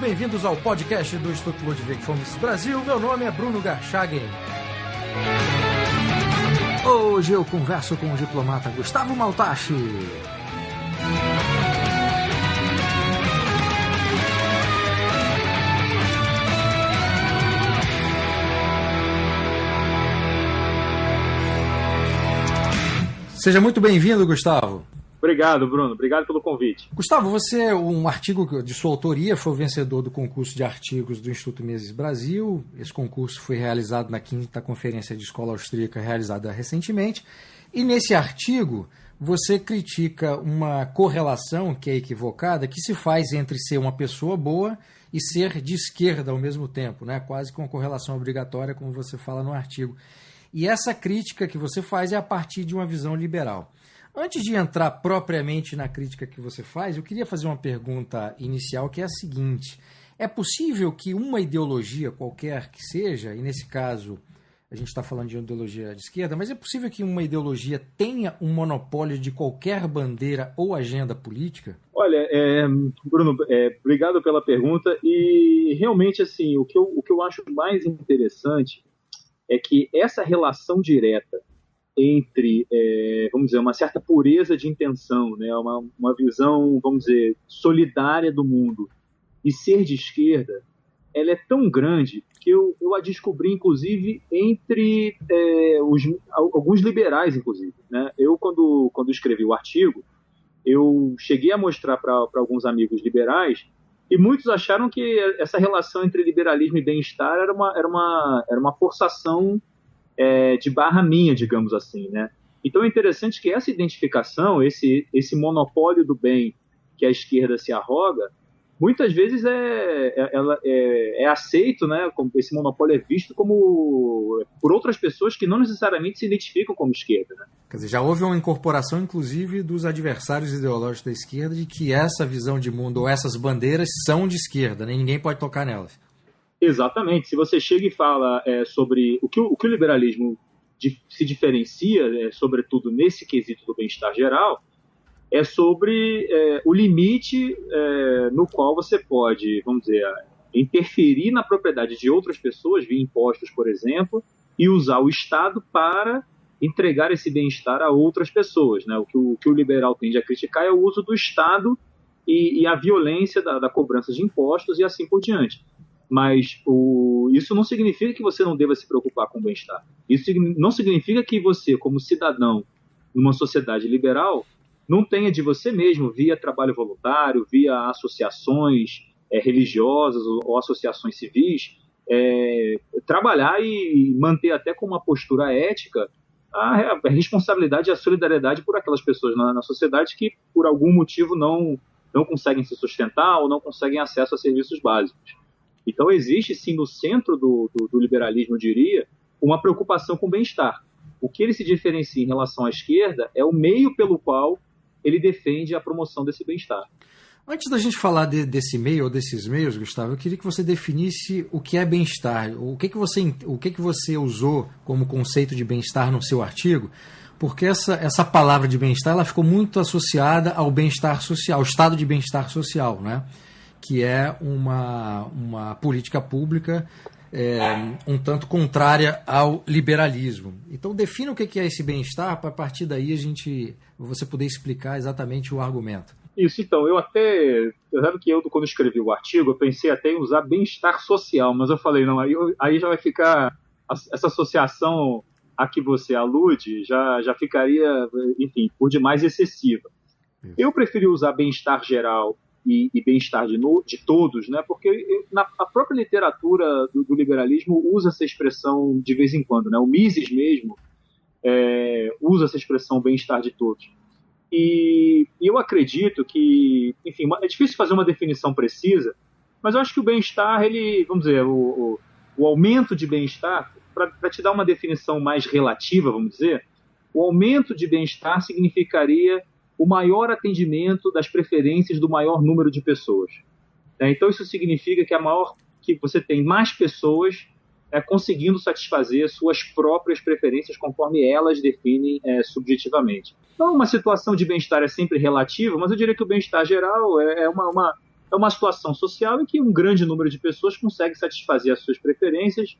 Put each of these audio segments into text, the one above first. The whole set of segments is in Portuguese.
bem-vindos ao podcast do Instituto Ludwig von Mises Brasil. Meu nome é Bruno Garchagen. Hoje eu converso com o diplomata Gustavo Maltachi. Seja muito bem-vindo, Gustavo. Obrigado, Bruno. Obrigado pelo convite. Gustavo, você, um artigo de sua autoria, foi o vencedor do concurso de artigos do Instituto Mises Brasil. Esse concurso foi realizado na 5ª Conferência de Escola Austríaca, realizada recentemente. E nesse artigo, você critica uma correlação, que é equivocada, que se faz entre ser uma pessoa boa e ser de esquerda ao mesmo tempo, né? Quase com uma correlação obrigatória, como você fala no artigo. E essa crítica que você faz é a partir de uma visão liberal. Antes de entrar propriamente na crítica que você faz, eu queria fazer uma pergunta inicial, que é a seguinte: é possível que uma ideologia qualquer que seja, e nesse caso a gente está falando de uma ideologia de esquerda, mas é possível que uma ideologia tenha um monopólio de qualquer bandeira ou agenda política? Olha, Bruno, obrigado pela pergunta. E realmente, assim, o que eu acho mais interessante é que essa relação direta entre, vamos dizer, uma certa pureza de intenção, né, uma visão, vamos dizer, solidária do mundo e ser de esquerda, ela é tão grande que eu a descobri, inclusive, entre alguns liberais, inclusive, né? Eu, quando escrevi o artigo, eu cheguei a mostrar para alguns amigos liberais e muitos acharam que essa relação entre liberalismo e bem-estar era uma forçação de barra minha, digamos assim, né? Então é interessante que essa identificação, esse monopólio do bem que a esquerda se arroga, muitas vezes é aceito, né? Esse monopólio é visto como por outras pessoas que não necessariamente se identificam como esquerda, né? Quer dizer, já houve uma incorporação, inclusive, dos adversários ideológicos da esquerda de que essa visão de mundo ou essas bandeiras são de esquerda, né? Ninguém pode tocar nelas. Exatamente. Se você chega e fala sobre o que o liberalismo se diferencia, sobretudo nesse quesito do bem-estar geral, é sobre o limite no qual você pode, vamos dizer, interferir na propriedade de outras pessoas, via impostos, por exemplo, e usar o Estado para entregar esse bem-estar a outras pessoas, né? O que o liberal tende a criticar é o uso do Estado e a violência da cobrança de impostos e assim por diante. Mas isso não significa que você não deva se preocupar com o bem-estar. Isso não significa que você, como cidadão numa sociedade liberal, não tenha de você mesmo, via trabalho voluntário, via associações religiosas ou associações civis, trabalhar e manter até com uma postura ética a responsabilidade e a solidariedade por aquelas pessoas na sociedade que, por algum motivo, não conseguem se sustentar ou não conseguem acesso a serviços básicos. Então, existe, sim, no centro do liberalismo, eu diria, uma preocupação com o bem-estar. O que ele se diferencia em relação à esquerda é o meio pelo qual ele defende a promoção desse bem-estar. Antes da gente falar desse meio ou desses meios, Gustavo, eu queria que você definisse o que é bem-estar. O que você usou como conceito de bem-estar no seu artigo, porque essa palavra de bem-estar ela ficou muito associada ao bem-estar social, ao estado de bem-estar social, né? Que é uma política pública um tanto contrária ao liberalismo. Então, defina o que é esse bem-estar, para a partir daí você poder explicar exatamente o argumento. Isso, então, sabe que quando escrevi o artigo, eu pensei até em usar bem-estar social, mas eu falei, não, aí já vai ficar, essa associação a que você alude, já ficaria, enfim, por demais excessiva. Isso. Eu preferi usar bem-estar geral e bem-estar de todos, né? Porque a própria literatura do liberalismo usa essa expressão de vez em quando, né? O Mises mesmo usa essa expressão bem-estar de todos. E eu acredito que, enfim, é difícil fazer uma definição precisa, mas eu acho que o bem-estar, vamos dizer, o aumento de bem-estar, para te dar uma definição mais relativa, vamos dizer, o aumento de bem-estar significaria o maior atendimento das preferências do maior número de pessoas. Então, isso significa que você tem mais pessoas conseguindo satisfazer suas próprias preferências conforme elas definem subjetivamente. Então, uma situação de bem-estar é sempre relativa, mas eu diria que o bem-estar geral é é uma situação social em que um grande número de pessoas consegue satisfazer as suas preferências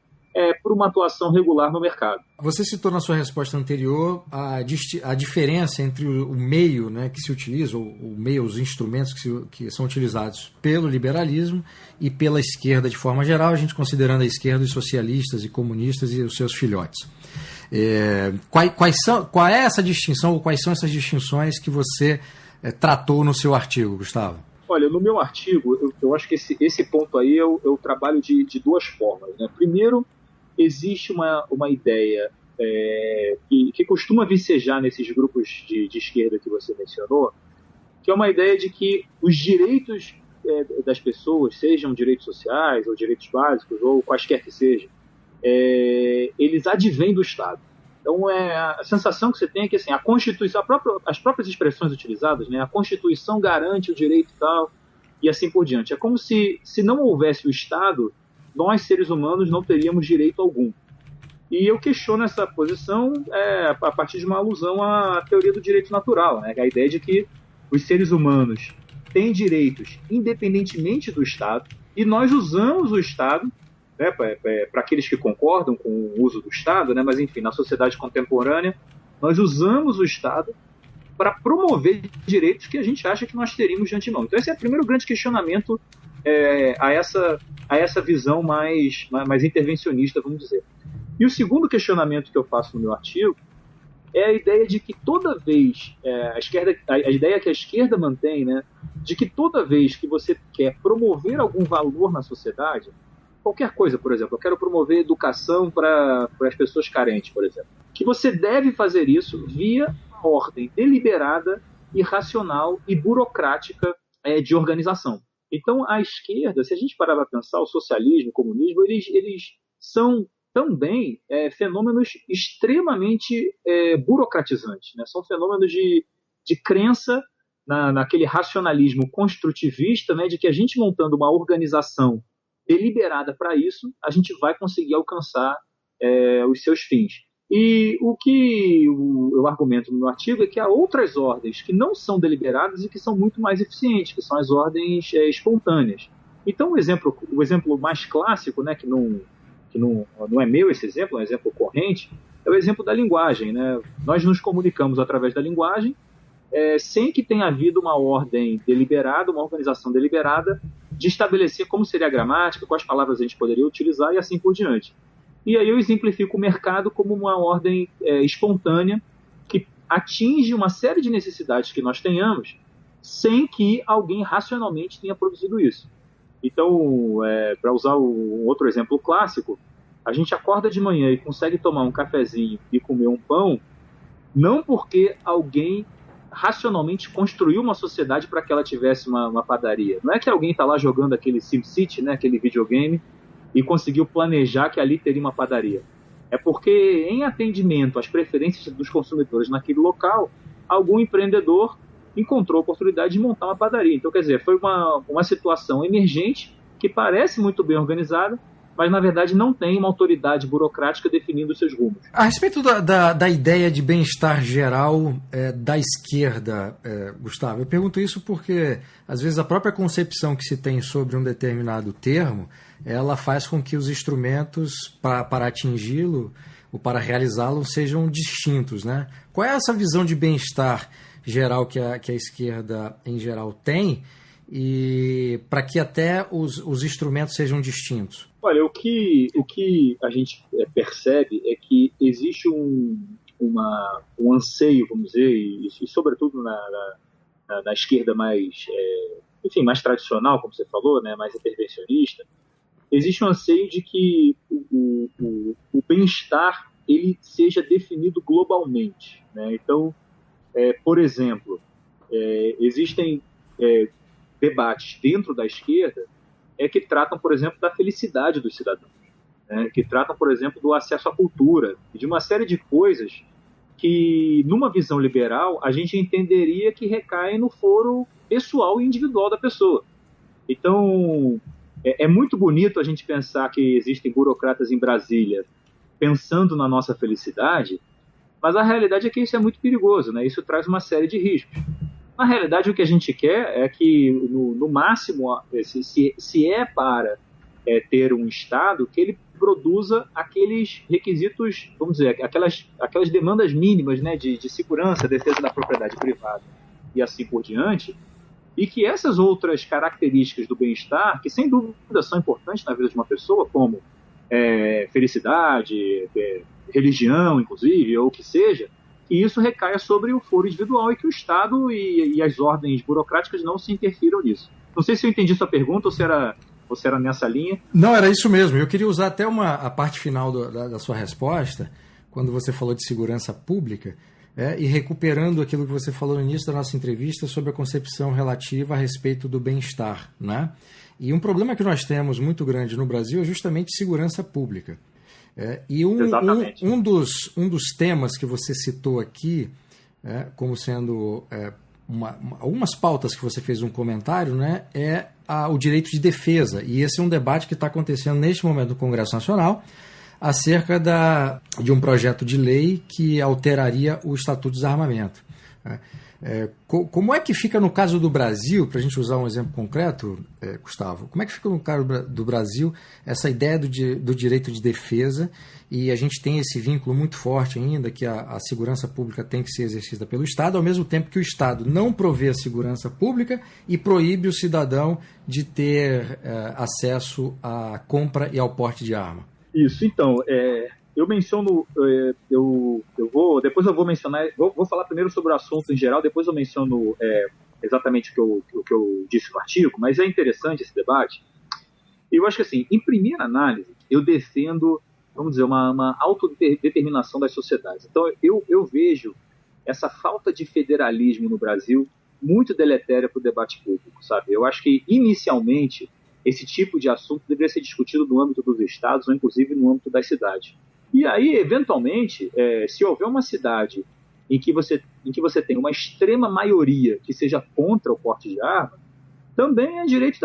por uma atuação regular no mercado. Você citou na sua resposta anterior a diferença entre o meio, né, que se utiliza, o meio, os instrumentos que são utilizados pelo liberalismo e pela esquerda de forma geral, a gente considerando a esquerda os socialistas e comunistas e os seus filhotes. Qual é essa distinção, ou quais são essas distinções que você tratou no seu artigo, Gustavo? Olha, no meu artigo, eu acho que esse ponto aí eu trabalho de duas formas, né? Primeiro, existe uma ideia que costuma vicejar nesses grupos de esquerda que você mencionou, que é uma ideia de que os direitos das pessoas, sejam direitos sociais ou direitos básicos, ou quaisquer que sejam, eles advêm do Estado. Então, a sensação que você tem é que assim, a Constituição, as próprias expressões utilizadas, né, a Constituição garante o direito e tal, e assim por diante. É como se não houvesse o Estado, nós, seres humanos, não teríamos direito algum. E eu questiono essa posição a partir de uma alusão à teoria do direito natural, né? A ideia de que os seres humanos têm direitos independentemente do Estado, e nós usamos o Estado, né, para aqueles que concordam com o uso do Estado, né, mas enfim, na sociedade contemporânea, nós usamos o Estado para promover direitos que a gente acha que nós teríamos de antemão. Então esse é o primeiro grande questionamento a essa visão mais intervencionista, vamos dizer. E o segundo questionamento que eu faço no meu artigo é a ideia de que toda vez, a ideia que a esquerda mantém, né, de que toda vez que você quer promover algum valor na sociedade, qualquer coisa, por exemplo, eu quero promover educação para as pessoas carentes, por exemplo, que você deve fazer isso via ordem deliberada, irracional e burocrática de organização. Então, a esquerda, se a gente parar para pensar, o socialismo, o comunismo, eles são também fenômenos extremamente burocratizantes, né? São fenômenos de crença naquele racionalismo construtivista, né, de que a gente montando uma organização deliberada para isso, a gente vai conseguir alcançar os seus fins. E o que eu argumento no meu artigo é que há outras ordens que não são deliberadas e que são muito mais eficientes, que são as ordens espontâneas. Então, o exemplo mais clássico, né, que não é meu esse exemplo, é um exemplo corrente, é o exemplo da linguagem, né? Nós nos comunicamos através da linguagem, sem que tenha havido uma ordem deliberada, uma organização deliberada de estabelecer como seria a gramática, quais palavras a gente poderia utilizar e assim por diante. E aí eu exemplifico o mercado como uma ordem espontânea que atinge uma série de necessidades que nós tenhamos sem que alguém racionalmente tenha produzido isso. Então, para usar um outro exemplo clássico, a gente acorda de manhã e consegue tomar um cafezinho e comer um pão, não porque alguém racionalmente construiu uma sociedade para que ela tivesse uma padaria. Não é que alguém está lá jogando aquele SimCity, né, aquele videogame, e conseguiu planejar que ali teria uma padaria. É porque, em atendimento às preferências dos consumidores naquele local, algum empreendedor encontrou a oportunidade de montar uma padaria. Então, quer dizer, foi uma situação emergente que parece muito bem organizada, mas, na verdade, não tem uma autoridade burocrática definindo os seus rumos. A respeito da ideia de bem-estar geral da esquerda, Gustavo, eu pergunto isso porque, às vezes, a própria concepção que se tem sobre um determinado termo, ela faz com que os instrumentos para atingi-lo ou para realizá-lo sejam distintos, né? Qual é essa visão de bem-estar geral que a esquerda, em geral, tem, e para que até os instrumentos sejam distintos? Olha, o que a gente percebe é que existe um anseio, vamos dizer, e sobretudo na esquerda mais tradicional, como você falou, né, mais intervencionista, existe um anseio de que o bem-estar ele seja definido globalmente, né? Então, por exemplo, existem debates dentro da esquerda que tratam, por exemplo, da felicidade dos cidadãos, né? Que tratam, por exemplo, do acesso à cultura e de uma série de coisas que, numa visão liberal, a gente entenderia que recaem no foro pessoal e individual da pessoa. Então, é muito bonito a gente pensar que existem burocratas em Brasília pensando na nossa felicidade, mas a realidade é que isso é muito perigoso, né? Isso traz uma série de riscos. Na realidade, o que a gente quer é que, no máximo, se é para ter um Estado, que ele produza aqueles requisitos, vamos dizer, aquelas demandas mínimas, né, de segurança, defesa da propriedade privada e assim por diante, e que essas outras características do bem-estar, que sem dúvida são importantes na vida de uma pessoa, como felicidade, religião, inclusive, ou o que seja, que isso recaia sobre o foro individual e que o Estado e as ordens burocráticas não se interfiram nisso. Não sei se eu entendi sua pergunta ou se era nessa linha. Não, era isso mesmo. Eu queria usar até a parte final da sua resposta, quando você falou de segurança pública, e recuperando aquilo que você falou no início da nossa entrevista sobre a concepção relativa a respeito do bem-estar, né? E um problema que nós temos muito grande no Brasil é justamente segurança pública. E um dos temas que você citou aqui, como sendo algumas pautas que você fez um comentário, né, é o direito de defesa. E esse é um debate que está acontecendo neste momento no Congresso Nacional acerca de um projeto de lei que alteraria o Estatuto de Desarmamento. Como é que fica no caso do Brasil, para a gente usar um exemplo concreto, Gustavo, como é que fica no caso do Brasil essa ideia do direito de defesa? E a gente tem esse vínculo muito forte ainda, que a segurança pública tem que ser exercida pelo Estado, ao mesmo tempo que o Estado não provê a segurança pública e proíbe o cidadão de ter acesso à compra e ao porte de arma. Isso, então, eu menciono, depois eu vou mencionar, vou falar primeiro sobre o assunto em geral, depois eu menciono exatamente o que eu disse no artigo, mas é interessante esse debate. Eu acho que, assim, em primeira análise, eu defendo, vamos dizer, uma autodeterminação das sociedades. Então, eu vejo essa falta de federalismo no Brasil muito deletéria para o debate público, sabe? Eu acho que, inicialmente, esse tipo de assunto deveria ser discutido no âmbito dos estados ou, inclusive, no âmbito das cidades. E aí, eventualmente, se houver uma cidade em que você tem uma extrema maioria que seja contra o porte de arma, também é direito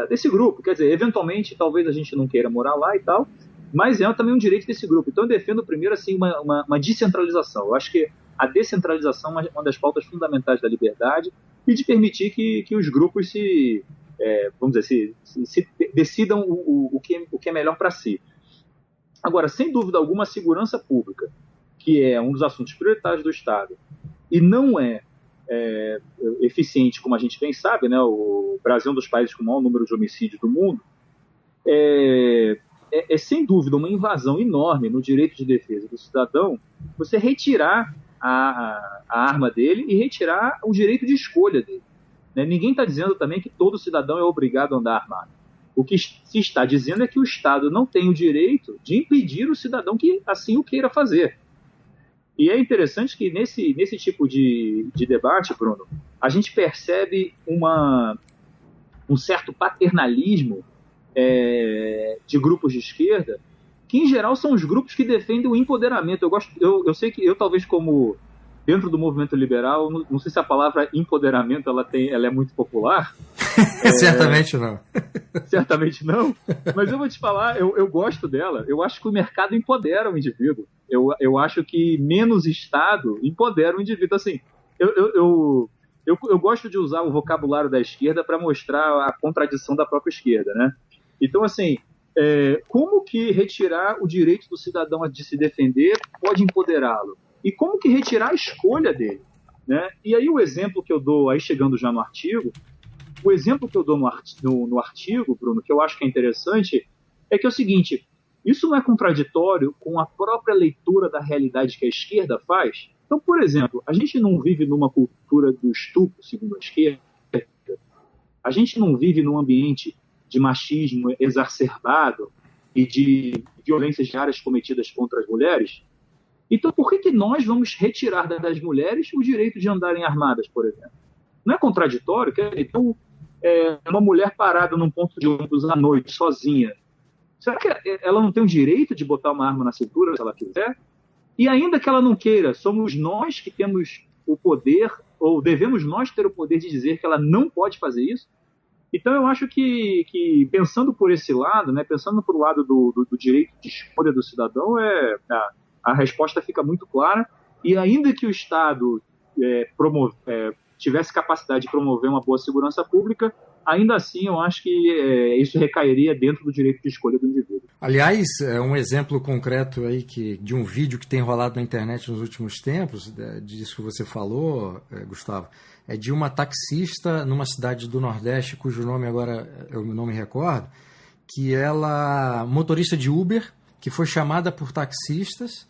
desse grupo. Quer dizer, eventualmente, talvez a gente não queira morar lá e tal, mas é também um direito desse grupo. Então, eu defendo, primeiro, assim, uma descentralização. Eu acho que a descentralização é uma das pautas fundamentais da liberdade e de permitir que os grupos vamos dizer, se decidam o que é melhor para si. Agora, sem dúvida alguma, a segurança pública, que é um dos assuntos prioritários do Estado, e não é eficiente, como a gente bem sabe, né? O Brasil é um dos países com o maior número de homicídios do mundo, é sem dúvida uma invasão enorme no direito de defesa do cidadão, você retirar a arma dele e retirar o direito de escolha dele. Ninguém está dizendo também que todo cidadão é obrigado a andar armado. O que se está dizendo é que o Estado não tem o direito de impedir o cidadão que assim o queira fazer. E é interessante que nesse tipo de debate, Bruno, a gente percebe um certo paternalismo de grupos de esquerda, que em geral são os grupos que defendem o empoderamento. Eu sei que eu talvez como dentro do movimento liberal, não sei se a palavra empoderamento ela é muito popular. Certamente não. Certamente não, mas eu vou te falar, eu gosto dela. Eu acho que o mercado empodera o indivíduo. Eu acho que menos Estado empodera o indivíduo. Assim, eu gosto de usar o vocabulário da esquerda para mostrar a contradição da própria esquerda, né? Então, assim, como que retirar o direito do cidadão de se defender pode empoderá-lo? E como que retirar a escolha dele, né? E aí o exemplo que eu dou, aí chegando já no artigo, o exemplo que eu dou no artigo, Bruno, que eu acho que é interessante, é que é o seguinte, isso não é contraditório com a própria leitura da realidade que a esquerda faz? Então, por exemplo, a gente não vive numa cultura do estupro, segundo a esquerda, a gente não vive num ambiente de machismo exacerbado e de violências diárias cometidas contra as mulheres? Então, por que nós vamos retirar das mulheres o direito de andarem armadas, por exemplo? Não é contraditório? Então, uma mulher parada num ponto de ônibus à noite, sozinha, será que ela não tem o direito de botar uma arma na cintura, se ela quiser? E ainda que ela não queira, somos nós que temos o poder, ou devemos nós ter o poder de dizer que ela não pode fazer isso? Então, eu acho que pensando por esse lado, né, pensando por o lado do direito de escolha do cidadão, a resposta fica muito clara, e ainda que o Estado tivesse capacidade de promover uma boa segurança pública, ainda assim eu acho que isso recairia dentro do direito de escolha do indivíduo. Aliás, um exemplo concreto aí de um vídeo que tem rolado na internet nos últimos tempos, disso que você falou, Gustavo, é de uma taxista numa cidade do Nordeste, cujo nome agora eu não me recordo, que ela, motorista de Uber, que foi chamada por taxistas,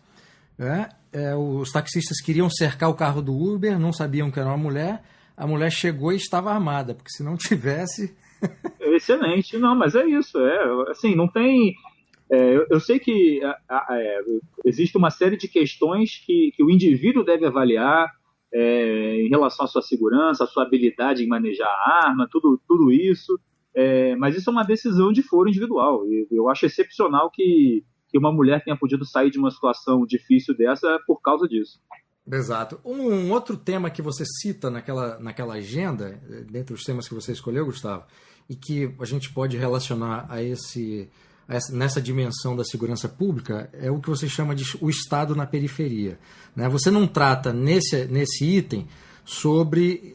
os taxistas queriam cercar o carro do Uber, não sabiam que era uma mulher, a mulher chegou e estava armada, porque se não tivesse... Excelente, não, mas é isso, assim, não tem... eu sei que existe uma série de questões que o indivíduo deve avaliar em relação à sua segurança, à sua habilidade em manejar a arma, tudo isso, mas isso é uma decisão de foro individual. Eu acho excepcional que uma mulher tenha podido sair de uma situação difícil dessa por causa disso. Exato. Um outro tema que você cita naquela agenda, dentre os temas que você escolheu, Gustavo, e que a gente pode relacionar nessa dimensão da segurança pública, é o que você chama de o Estado na periferia. Né? Você não trata nesse item sobre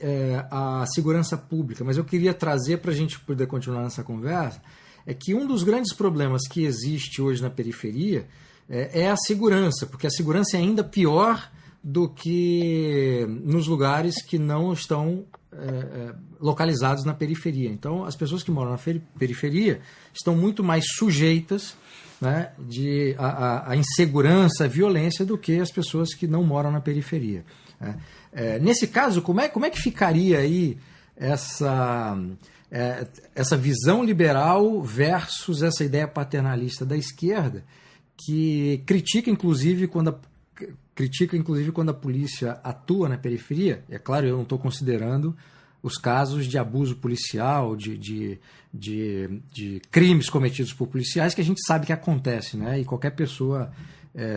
a segurança pública, mas eu queria trazer para a gente poder continuar nessa conversa, é que um dos grandes problemas que existe hoje na periferia é a segurança, porque a segurança é ainda pior do que nos lugares que não estão localizados na periferia. Então, as pessoas que moram na periferia estão muito mais sujeitas, né, à insegurança, à violência do que as pessoas que não moram na periferia. Né? Nesse caso, como é que ficaria aí essa visão liberal versus essa ideia paternalista da esquerda, que critica inclusive quando a polícia atua na periferia? É claro, eu não estou considerando os casos de abuso policial, de crimes cometidos por policiais, que a gente sabe que acontece, né? E qualquer pessoa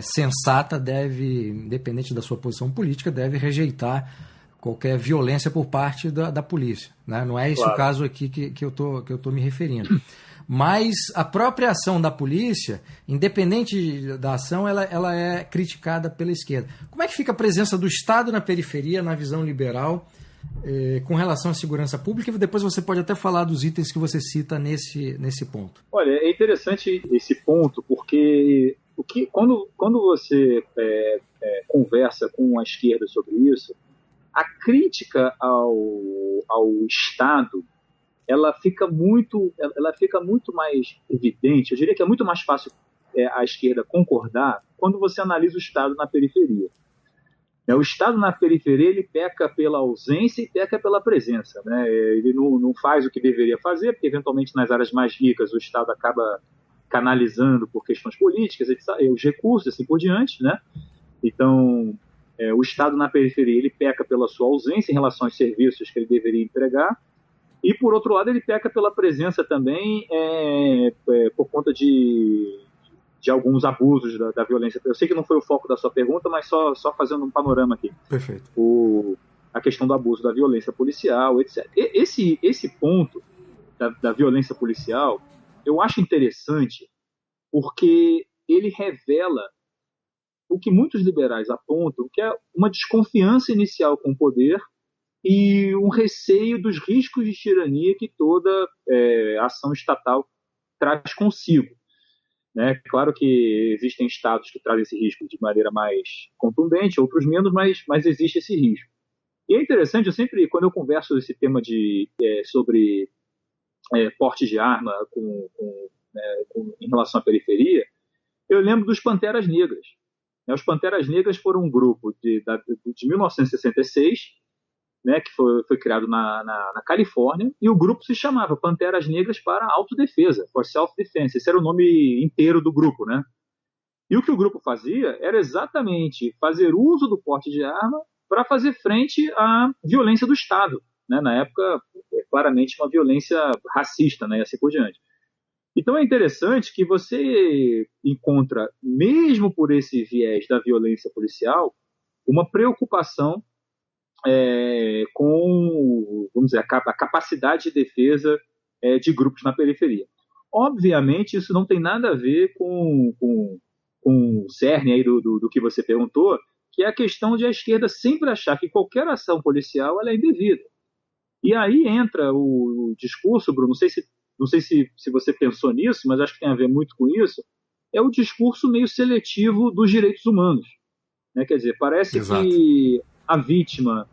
sensata deve, independente da sua posição política, deve rejeitar qualquer violência por parte da polícia. Né? Não é esse o caso aqui que eu tô me referindo. Mas a própria ação da polícia, independente da ação, ela é criticada pela esquerda. Como é que fica a presença do Estado na periferia, na visão liberal, com relação à segurança pública? E depois você pode até falar dos itens que você cita nesse ponto. Olha, é interessante esse ponto, porque quando você conversa com a esquerda sobre isso, a crítica ao Estado ela fica muito mais evidente. Eu diria que é muito mais fácil a esquerda concordar quando você analisa o Estado na periferia. O Estado na periferia ele peca pela ausência e peca pela presença. Né? Ele não faz o que deveria fazer, porque eventualmente nas áreas mais ricas o Estado acaba canalizando por questões políticas, os recursos, assim por diante. Né? Então, o Estado na periferia ele peca pela sua ausência em relação aos serviços que ele deveria entregar. E, por outro lado, ele peca pela presença também por conta de alguns abusos da violência. Eu sei que não foi o foco da sua pergunta, mas só fazendo um panorama aqui. Perfeito. A questão do abuso da violência policial, etc. Esse ponto da violência policial, eu acho interessante porque ele revela o que muitos liberais apontam, que é uma desconfiança inicial com o poder e um receio dos riscos de tirania que toda ação estatal traz consigo. Né? Claro que existem estados que trazem esse risco de maneira mais contundente, outros menos, mas existe esse risco. E é interessante, quando eu converso esse tema sobre porte de arma em relação à periferia, eu lembro dos Panteras Negras. Os Panteras Negras foram um grupo de 1966, né, que foi criado na Califórnia, e o grupo se chamava Panteras Negras para Autodefesa, for Self-Defense. Esse era o nome inteiro do grupo. Né? E o que o grupo fazia era exatamente fazer uso do porte de arma para fazer frente à violência do Estado. Né? Na época, claramente uma violência racista, né, e assim por diante. Então é interessante que você encontra, mesmo por esse viés da violência policial, uma preocupação com, vamos dizer, a capacidade de defesa de grupos na periferia. Obviamente, isso não tem nada a ver com o cerne aí do que você perguntou, que é a questão de a esquerda sempre achar que qualquer ação policial ela é indevida. E aí entra o discurso, Bruno, não sei se você pensou nisso, mas acho que tem a ver muito com isso, é o discurso meio seletivo dos direitos humanos. Né? Quer dizer, parece Exato. que a vítima,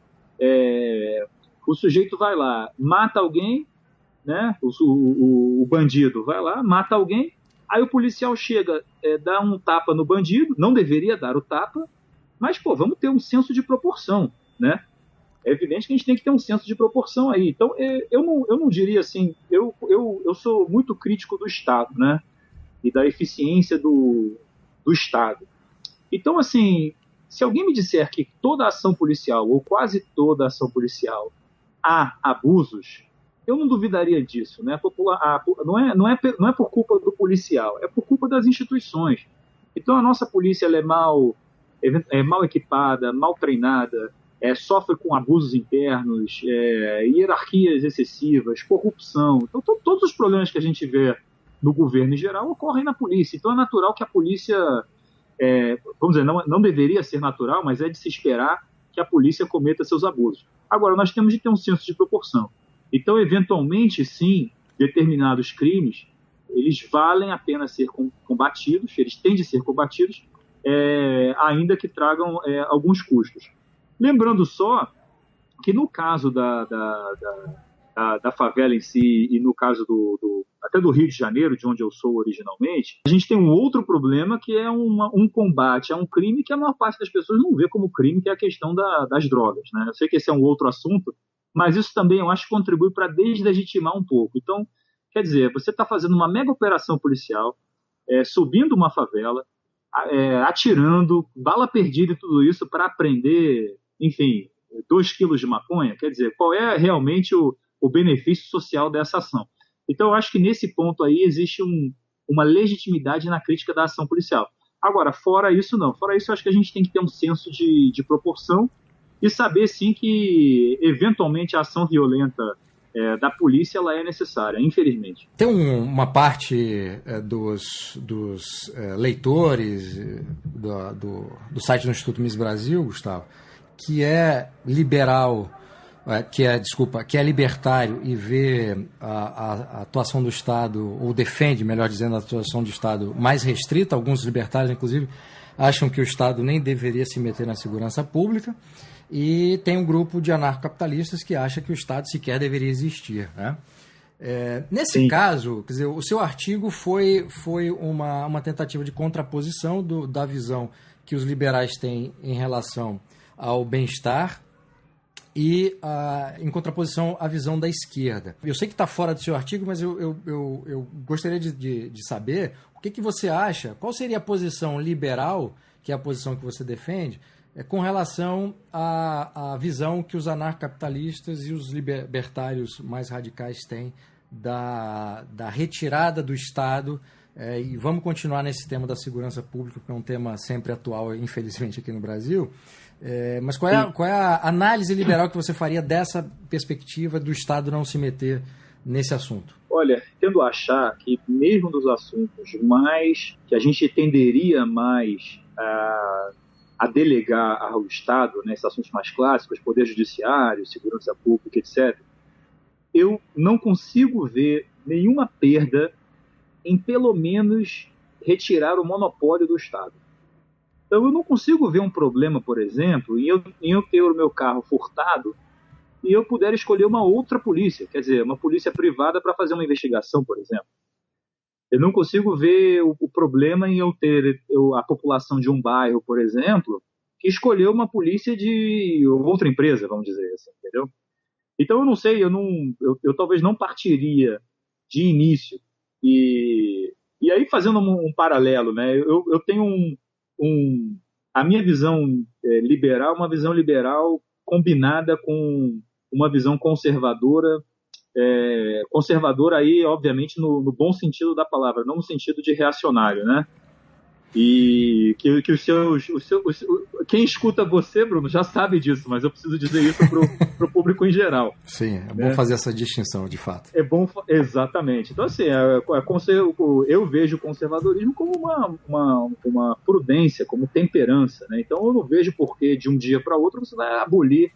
o sujeito vai lá, mata alguém, né? O bandido vai lá, mata alguém, aí o policial chega, dá um tapa no bandido, não deveria dar o tapa, mas, pô, vamos ter um senso de proporção, né? É evidente que a gente tem que ter um senso de proporção aí. Então, eu não diria assim, eu sou muito crítico do Estado, né? E da eficiência do Estado. Então, assim, se alguém me disser que toda ação policial, ou quase toda ação policial, há abusos, eu não duvidaria disso. Né? Não é por culpa do policial, é por culpa das instituições. Então, a nossa polícia ela é mal equipada, mal treinada, sofre com abusos internos, hierarquias excessivas, corrupção. Então, todos os problemas que a gente vê no governo em geral ocorrem na polícia. Então, é natural que a polícia vamos dizer, não deveria ser natural, mas é de se esperar que a polícia cometa seus abusos. Agora, nós temos de ter um senso de proporção. Então, eventualmente, sim, determinados crimes, eles valem a pena ser combatidos, eles têm de ser combatidos, ainda que tragam alguns custos. Lembrando só que no caso da favela em si e no caso até do Rio de Janeiro, de onde eu sou originalmente, a gente tem um outro problema que é um combate a um crime que a maior parte das pessoas não vê como crime, que é a questão das drogas. Né? Eu sei que esse é um outro assunto, mas isso também eu acho que contribui para deslegitimar um pouco. Então, quer dizer, você está fazendo uma mega operação policial, subindo uma favela, atirando, bala perdida e tudo isso para prender, enfim, 2 quilos de maconha. Quer dizer, qual é realmente o benefício social dessa ação? Então, eu acho que nesse ponto aí existe uma legitimidade na crítica da ação policial. Agora, fora isso, não. Fora isso, eu acho que a gente tem que ter um senso de proporção e saber, sim, que eventualmente a ação violenta da polícia ela é necessária, infelizmente. Tem uma parte dos leitores do site do Instituto Mises Brasil, Gustavo, que é liberal, que é libertário e vê a atuação do Estado, ou defende, melhor dizendo, a atuação do Estado mais restrita. Alguns libertários, inclusive, acham que o Estado nem deveria se meter na segurança pública. E tem um grupo de anarcocapitalistas que acha que o Estado sequer deveria existir. Né? Nesse Sim. caso, quer dizer, o seu artigo foi uma tentativa de contraposição da visão que os liberais têm em relação ao bem-estar e, em contraposição, à visão da esquerda. Eu sei que está fora do seu artigo, mas eu gostaria de saber o que você acha, qual seria a posição liberal, que é a posição que você defende, com relação à visão que os anarcapitalistas e os libertários mais radicais têm da retirada do Estado. E vamos continuar nesse tema da segurança pública, que é um tema sempre atual, infelizmente, aqui no Brasil. Mas qual é a análise liberal que você faria dessa perspectiva do Estado não se meter nesse assunto? Olha, tendo a achar que mesmo dos assuntos mais que a gente tenderia mais a delegar ao Estado, né, esses assuntos mais clássicos, poder judiciário, segurança pública, etc., eu não consigo ver nenhuma perda em, pelo menos, retirar o monopólio do Estado. Então, eu não consigo ver um problema, por exemplo, em eu ter o meu carro furtado e eu puder escolher uma outra polícia, quer dizer, uma polícia privada para fazer uma investigação, por exemplo. Eu não consigo ver o problema em eu ter a população de um bairro, por exemplo, que escolheu uma polícia de outra empresa, vamos dizer assim, entendeu? Então, eu não sei, eu talvez não partiria de início. E aí, fazendo um paralelo, né, eu tenho a minha visão liberal, uma visão liberal combinada com uma visão conservadora, conservadora aí, obviamente, no bom sentido da palavra, não no sentido de reacionário, né? E que quem escuta você, Bruno, já sabe disso, mas eu preciso dizer isso para o público em geral. Sim, é bom fazer essa distinção, de fato. É bom, exatamente. Então, assim, eu vejo o conservadorismo como uma prudência, como temperança, né? Então, eu não vejo por que de um dia para outro você vai abolir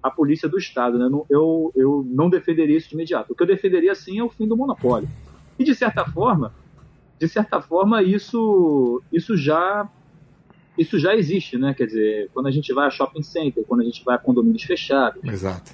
a polícia do Estado, né? Eu não defenderia isso de imediato. O que eu defenderia, sim, é o fim do monopólio. E, de certa forma, isso já existe, né? Quer dizer, quando a gente vai a shopping center, quando a gente vai a condomínios fechados, exato,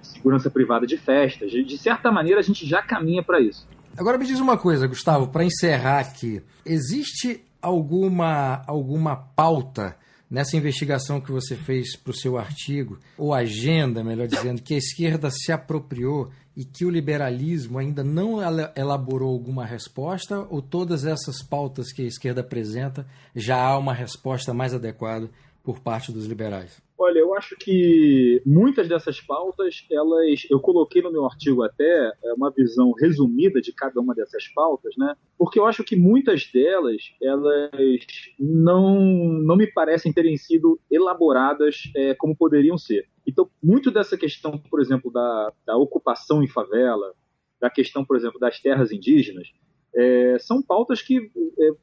segurança privada de festas, de certa maneira a gente já caminha para isso. Agora me diz uma coisa, Gustavo, para encerrar aqui, existe alguma pauta nessa investigação que você fez para o seu artigo, ou agenda, melhor dizendo, que a esquerda se apropriou e que o liberalismo ainda não elaborou alguma resposta, ou todas essas pautas que a esquerda apresenta já há uma resposta mais adequada por parte dos liberais? Olha, eu acho que muitas dessas pautas, eu coloquei no meu artigo até uma visão resumida de cada uma dessas pautas, né? Porque eu acho que muitas delas, elas não me parecem terem sido elaboradas como poderiam ser. Então, muito dessa questão, por exemplo, da ocupação em favela, da questão, por exemplo, das terras indígenas, são pautas que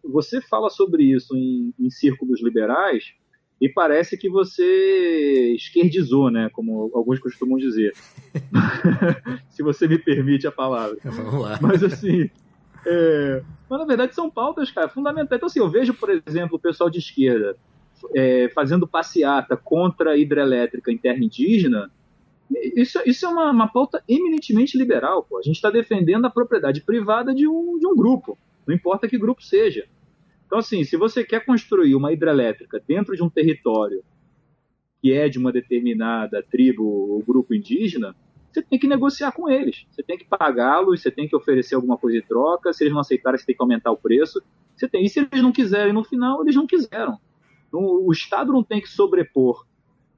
você fala sobre isso em círculos liberais, e parece que você esquerdizou, né? Como alguns costumam dizer. Se você me permite a palavra. Vamos lá. Mas, assim... mas, na verdade, são pautas, cara, fundamentais. Então, assim, eu vejo, por exemplo, o pessoal de esquerda fazendo passeata contra a hidrelétrica em terra indígena. Isso é uma pauta eminentemente liberal, pô. A gente está defendendo a propriedade privada de um grupo. Não importa que grupo seja. Então, assim, se você quer construir uma hidrelétrica dentro de um território que é de uma determinada tribo ou grupo indígena, você tem que negociar com eles. Você tem que pagá-los, você tem que oferecer alguma coisa em troca. Se eles não aceitarem, você tem que aumentar o preço. E se eles não quiserem no final, eles não quiseram. O Estado não tem que sobrepor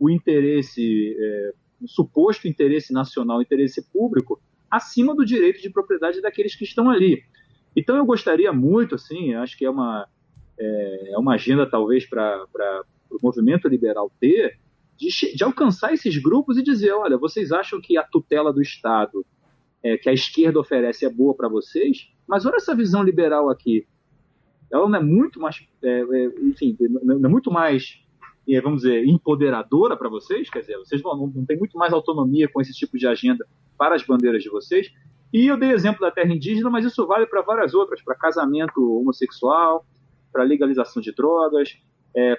o interesse, o suposto interesse nacional, o interesse público, acima do direito de propriedade daqueles que estão ali. Então, eu gostaria muito, assim, acho que é uma agenda, talvez, para o movimento liberal ter, de alcançar esses grupos e dizer, olha, vocês acham que a tutela do Estado que a esquerda oferece é boa para vocês, mas olha essa visão liberal aqui. Ela não é muito mais, não é muito mais, vamos dizer, empoderadora para vocês? Quer dizer, vocês não têm muito mais autonomia com esse tipo de agenda para as bandeiras de vocês? E eu dei exemplo da terra indígena, mas isso vale para várias outras, para casamento homossexual, para legalização de drogas,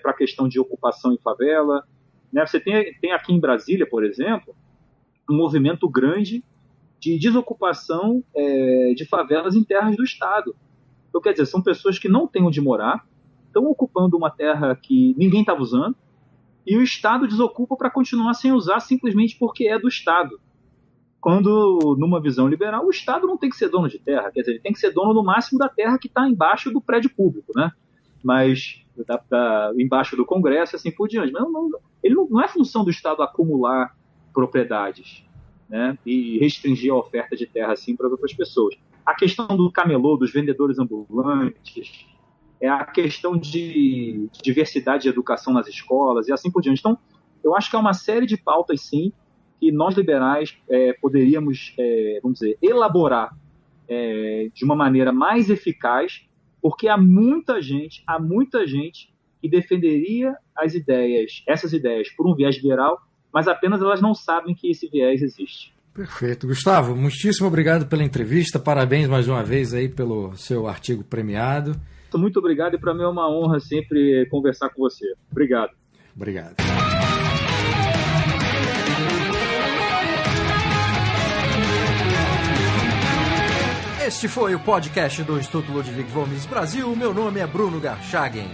para a questão de ocupação em favela. Né? Você tem aqui em Brasília, por exemplo, um movimento grande de desocupação de favelas em terras do Estado. Então, quer dizer, são pessoas que não têm onde morar, estão ocupando uma terra que ninguém estava usando, e o Estado desocupa para continuar sem usar simplesmente porque é do Estado. Quando, numa visão liberal, o Estado não tem que ser dono de terra, quer dizer, ele tem que ser dono no máximo da terra que está embaixo do prédio público, né? Mas embaixo do Congresso e assim por diante. Mas não é função do Estado acumular propriedades, né? E restringir a oferta de terra assim para outras pessoas. A questão do camelô, dos vendedores ambulantes, a questão de diversidade de educação nas escolas e assim por diante. Então, eu acho que é uma série de pautas, sim, que nós liberais poderíamos, vamos dizer, elaborar de uma maneira mais eficaz, porque há muita gente que defenderia essas ideias por um viés liberal, mas apenas elas não sabem que esse viés existe. Perfeito. Gustavo, muitíssimo obrigado pela entrevista, parabéns mais uma vez aí pelo seu artigo premiado. Muito obrigado, e para mim é uma honra sempre conversar com você. Obrigado. Obrigado. Este foi o podcast do Instituto Ludwig von Mises Brasil. Meu nome é Bruno Garchagen.